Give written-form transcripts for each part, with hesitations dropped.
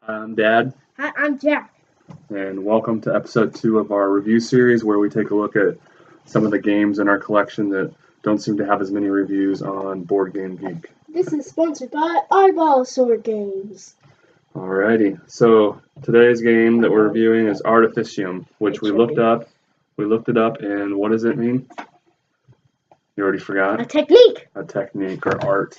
I'm Dad, Hi, I'm Jack. and welcome to episode 2 of our review series where we take a look at some of the games in our collection that don't seem to have as many reviews on Board Game Geek. This is sponsored by Eyeball Sword Games. Alrighty, so today's game that we're reviewing is Artificium, which we looked up. We looked it up, and what does it mean? You already forgot? A technique. A technique or art.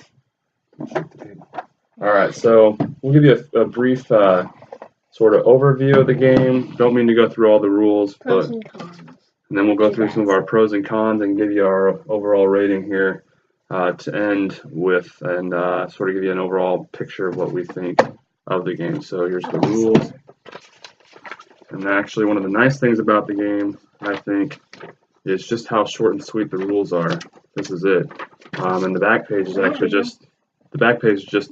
Alright, so we'll give you a brief sort of overview of the game. Don't mean to go through all the rules, Pros but and cons. and then we'll go through some of our pros and cons and give you our overall rating here to end with, and sort of give you an overall picture of what we think of the game. So here's the rules. And actually, one of the nice things about the game, I think, is just how short and sweet the rules are. This is it. And the back page is actually just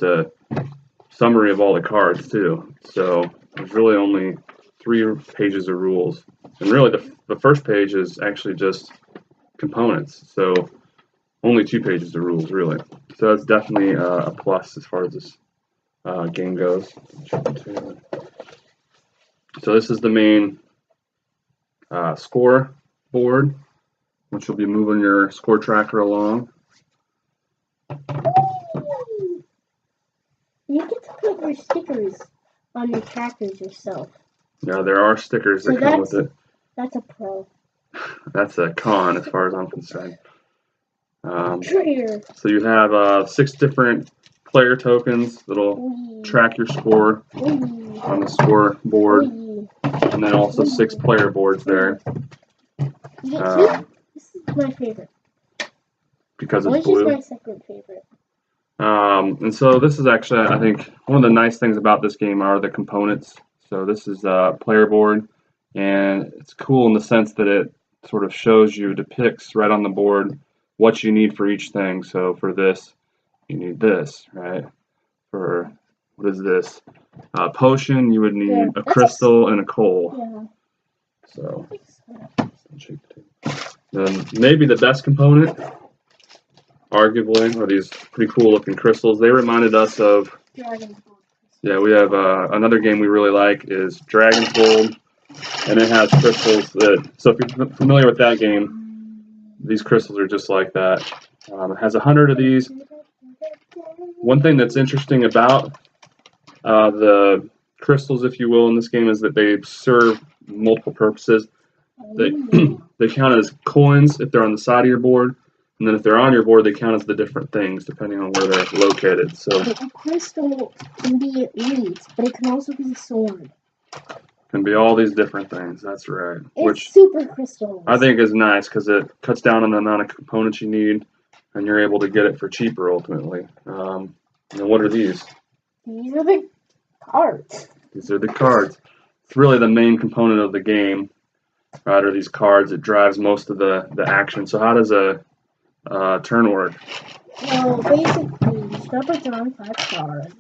a summary of all the cards too. So there's really only 3 pages of rules, and really the first page is actually just components. So only 2 pages of rules really. So that's definitely a plus as far as this game goes. So this is the main score board, which will be moving your score tracker along. You get to put your stickers on your trackers yourself. Yeah, there are stickers that come with it. That's a pro. That's a con as far as I'm concerned. Traitor. So you have 6 different player tokens that'll track your score on the score board, and then also 6 player boards there. You get 2? This is my favorite. Because it's Which blue. is my second favorite. And so this is actually, I think, one of the nice things about this game are the components. So this is a player board, and it's cool in the sense that it sort of shows you, depicts right on the board what you need for each thing. So for this, you need this, right? For, what is this? Potion, you would need a crystal and a coal. Yeah. So, then maybe the best component, arguably, are these pretty cool looking crystals. They reminded us of, yeah, we have another game we really like is Dragonfold, and it has crystals that, so if you're familiar with that game, these crystals are just like that. It has 100 of these. One thing that's interesting about the crystals, if you will, in this game is that they serve multiple purposes. They count as coins if they're on the side of your board, and then if they're on your board, they count as the different things depending on where they're located. So a crystal can be wheat, but it can also be a sword. Can be all these different things. That's right. Which super crystals. I think is nice because it cuts down on the amount of components you need, and you're able to get it for cheaper ultimately. And what are these? These are the cards. These are the cards. It's really the main component of the game, right? Are these cards? It drives most of the action. So how does a turn work? Well, basically, you start by drawing 5 cards.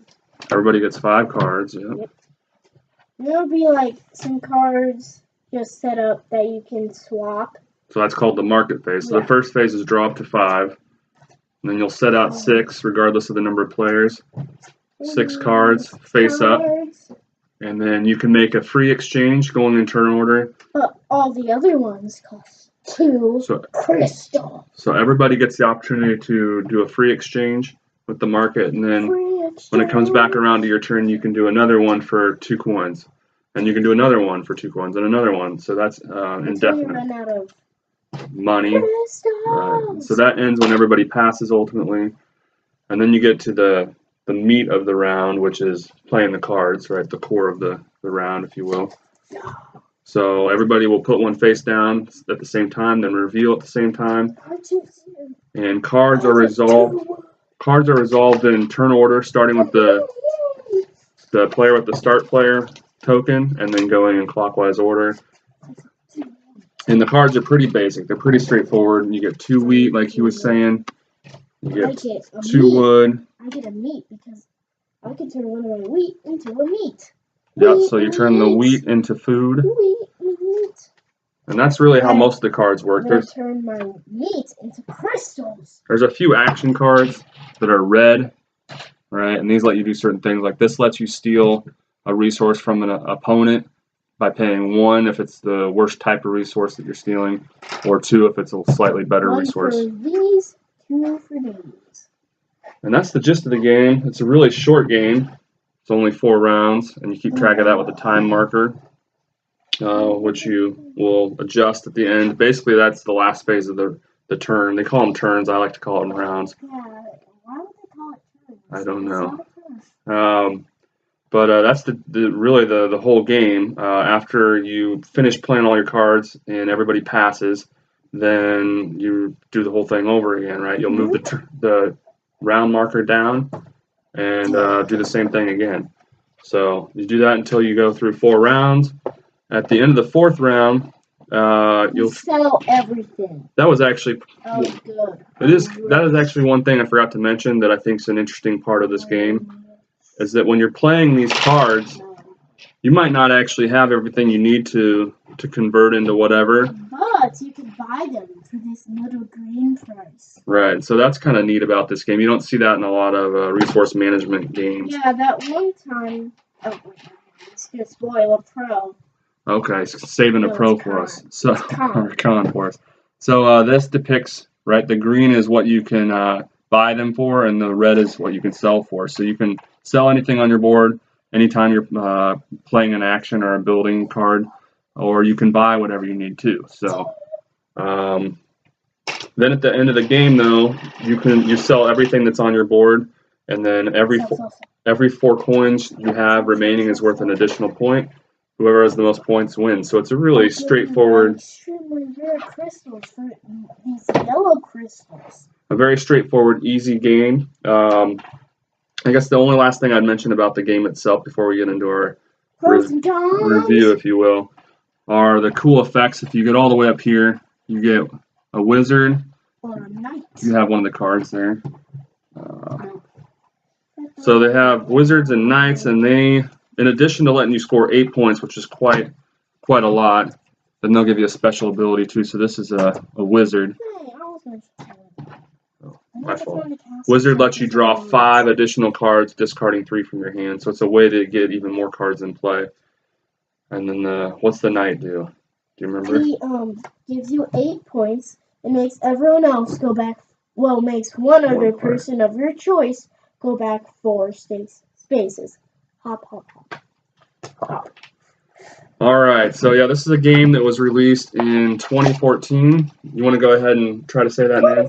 Everybody gets 5 cards. Yep. There'll be like some cards just set up that you can swap. So that's called the market phase. So the first phase is draw up to 5. And then you'll set out 6 regardless of the number of players. 6 cards face up. And then you can make a free exchange going in turn order. But all the other ones cost 2 crystals. So everybody gets the opportunity to do a free exchange with the market, and then when it comes back around to your turn, you can do another one for 2 coins, and you can do another one for 2 coins, and another one. So that's indefinite. You run out of money. So that ends when everybody passes ultimately, and then you get to the meat of the round, which is playing the cards, right? The core of the round, if you will. So everybody will put one face down at the same time, then reveal at the same time, and cards are resolved. Cards are resolved in turn order, starting with the player with the start player token, and then going in clockwise order. And the cards are pretty basic. They're pretty straightforward. You get 2 wheat, like he was saying. You get 2 wood. I get a meat because I can turn one of my wheat into a meat. Yep, so you turn the wheat into food. Meat. And that's really how most of the cards work. I turn my meat into crystals. There's a few action cards that are red, right? And these let you do certain things. Like this lets you steal a resource from an opponent by paying 1 if it's the worst type of resource that you're stealing, or 2 if it's a slightly better 1 resource. for these, 2 for these. And that's the gist of the game. It's a really short game. It's only 4 rounds, and you keep track of that with a time marker, which you will adjust at the end. Basically, that's the last phase of the turn. They call them turns. I like to call them rounds. Yeah, why would they call it turns? I don't know. But that's really the whole game. After you finish playing all your cards and everybody passes, then you do the whole thing over again, right? You'll move the round marker down and do the same thing again. So you do that until you go through 4 rounds. At the end of the 4th round, you'll sell everything. That was actually good. That is actually one thing I forgot to mention that I think is an interesting part of this game. Is that when you're playing these cards, you might not actually have everything you need to convert into whatever. But you can buy them for this little green price. Right, so that's kind of neat about this game. You don't see that in a lot of resource management games. Yeah, that one time. Oh, it's gonna spoil a pro. Okay, saving a pro for us. So or con for us. So this depicts, right? The green is what you can buy them for, and the red is what you can sell for. So you can sell anything on your board anytime you're playing an action or a building card, or you can buy whatever you need to. So then at the end of the game, though, you sell everything that's on your board, and then every 4 coins you have remaining is worth an additional point. Whoever has the most points wins. So it's a really straightforward. Extremely rare crystals for these yellow crystals. A very straightforward, easy game. I guess the only last thing I'd mention about the game itself before we get into our review, if you will, are the cool effects. If you get all the way up here, you get a wizard. Or a knight. You have one of the cards there. So they have wizards and knights, and they, in addition to letting you score 8 points, which is quite a lot, then they'll give you a special ability too. So this is a wizard. My fault. Wizard lets you draw 5 additional cards, discarding 3 from your hand. So it's a way to get even more cards in play. And then what's the knight do? Do you remember? He gives you 8 points and makes everyone else go back. Well, makes one other person of your choice go back 4 spaces. Hop, hop, hop. Hop. All right. So yeah, this is a game that was released in 2014. You want to go ahead and try to say that name?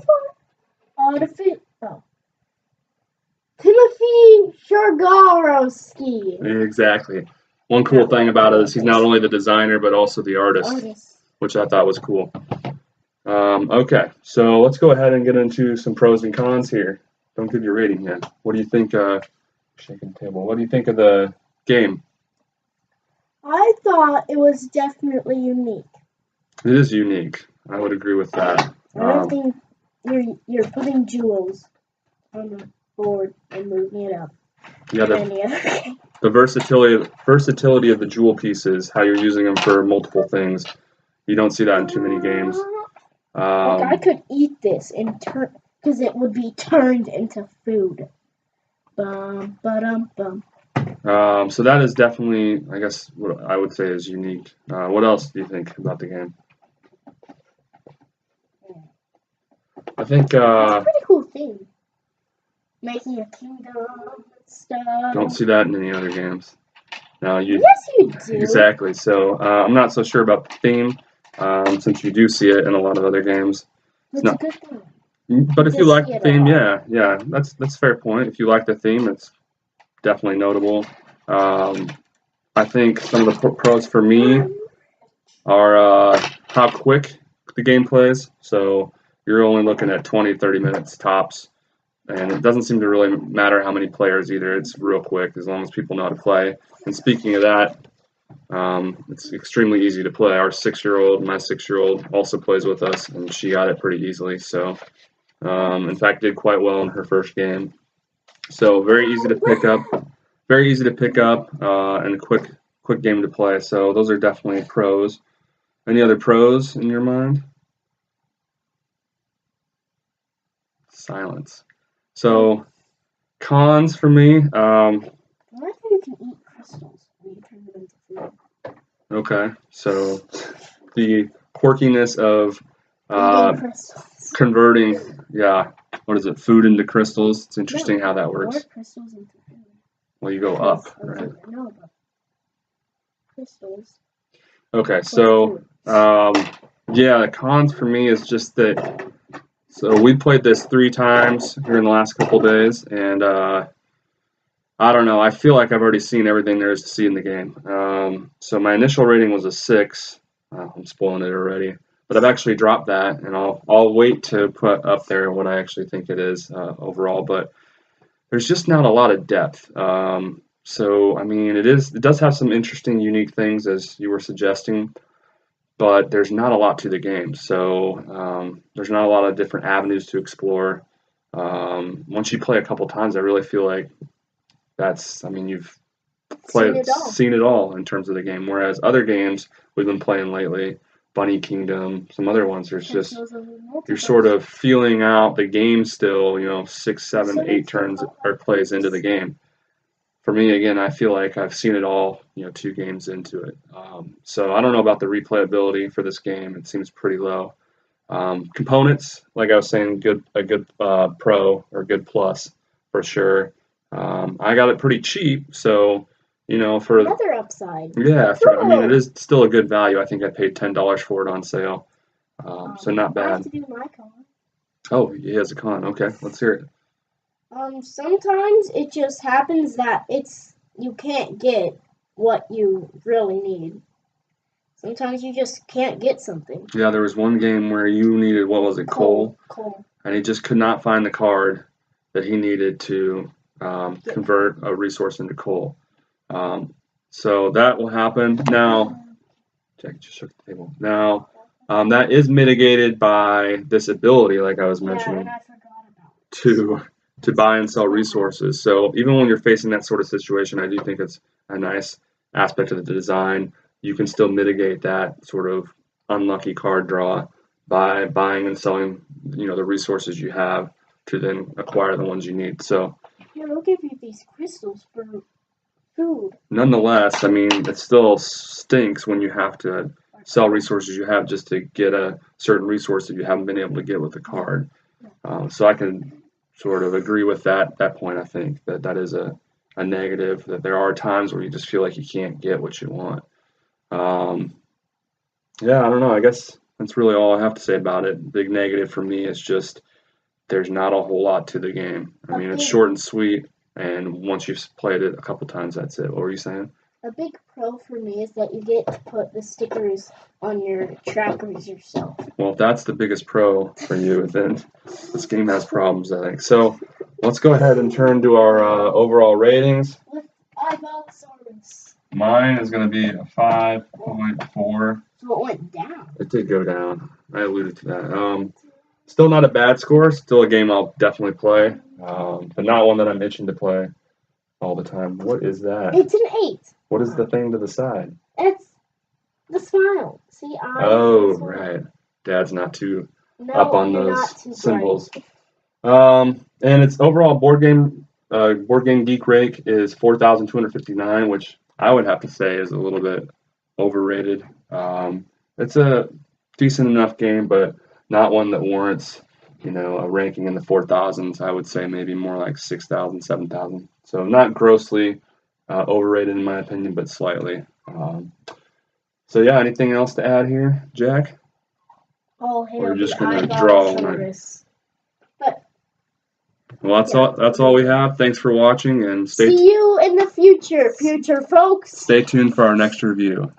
Timofey Shargoodskiy. Exactly. One cool thing about it is he's not only the designer but also the artist, which I thought was cool. Okay, so let's go ahead and get into some pros and cons here. Don't give your rating yet. What do you think? Shaking the table. What do you think of the game? I thought it was definitely unique. It is unique. I would agree with that. I don't think you're putting jewels on the board and moving it up. Yeah, the versatility of the jewel pieces, how you're using them for multiple things. You don't see that in too many games. Like I could eat this and turn, because it would be turned into food. Bum, ba-dum, bum. So that is definitely, I guess, what I would say is unique. What else do you think about the game? I think it's a pretty cool thing. Making a kingdom and stuff. Don't see that in any other games. No, Yes, you do. Exactly. So I'm not so sure about the theme, since you do see it in a lot of other games. It's a good thing. But if you like the theme, yeah, that's a fair point. If you like the theme, it's definitely notable. I think some of the pros for me are how quick the game plays. So you're only looking at 20-30 minutes tops, and it doesn't seem to really matter how many players either. It's real quick as long as people know how to play. And speaking of that, it's extremely easy to play. Our 6-year-old, my 6-year-old, also plays with us, and she got it pretty easily. So, in fact, did quite well in her first game. So very easy to pick up, and a quick game to play. So those are definitely pros. Any other pros in your mind? Silence. So cons for me. I think you can eat crystals. Okay, so the quirkiness of Eating crystals. converting, what is it, food into crystals? It's interesting how that More works. crystals into food. Well, you go up, right? No, but crystals. Okay, so the cons for me is just that. So we played this 3 times here in the last couple days, and I don't know. I feel like I've already seen everything there is to see in the game. So my initial rating was a 6. I'm spoiling it already, but I've actually dropped that, and I'll wait to put up there what I actually think it is overall. But there's just not a lot of depth. So I mean, it does have some interesting, unique things as you were suggesting, but there's not a lot to the game. So there's not a lot of different avenues to explore. Once you play a couple times, I really feel like you've seen it all in terms of the game. Whereas other games we've been playing lately, Bunny Kingdom, some other ones, you're sort of feeling out the game still, 6, 7, 8 turns or plays into the game. For me, again, I feel like I've seen it all, 2 games into it. So I don't know about the replayability for this game. It seems pretty low. Components, like I was saying, a good pro or good plus for sure. I got it pretty cheap, so for another upside. Yeah, it is still a good value. I think I paid $10 for it on sale, so not bad. I have to do my con. Oh, he has a con. Okay, let's hear it. Sometimes it just happens that you can't get what you really need. Sometimes you just can't get something. Yeah, there was one game where you needed, what was it, coal? Coal. And he just could not find the card that he needed to convert a resource into coal. So that will happen. Now, Jack just shook the table. Now, that is mitigated by this ability, like I was mentioning, and I forgot about it. to buy and sell resources. So even when you're facing that sort of situation, I do think it's a nice aspect of the design. You can still mitigate that sort of unlucky card draw by buying and selling, the resources you have to then acquire the ones you need. So yeah, they'll give you these crystals for food. Nonetheless, it still stinks when you have to sell resources you have just to get a certain resource that you haven't been able to get with the card. So I can sort of agree with that point. I think that is a negative, that there are times where you just feel like you can't get what you want. I don't know. I guess that's really all I have to say about it. Big negative for me is just there's not a whole lot to the game. It's short and sweet, and once you've played it a couple times, that's it. What were you saying? A big pro for me is that you get to put the stickers on your trackers yourself. Well, if that's the biggest pro for you, then this game has problems, I think. So let's go ahead and turn to our overall ratings. With Ivosaurus. Mine is going to be a 5.4. So it went down. It did go down. I alluded to that. Still not a bad score. Still a game I'll definitely play, but not one that I'm itching to play all the time. What is that? It's an 8. What is the thing to the side? It's the smile. See, right. Dad's not too up on those symbols. And its overall board game geek rate is 4,259, which I would have to say is a little bit overrated. It's a decent enough game, but not one that warrants, a ranking in the 4,000s. I would say maybe more like 6,000, 7,000. So not grossly overrated in my opinion, but slightly. So yeah, anything else to add here, Jack? All hail or you're just gonna the draw Ivosaurus. But well, that's all we have. Thanks for watching, and see you in the future folks. Stay tuned for our next review.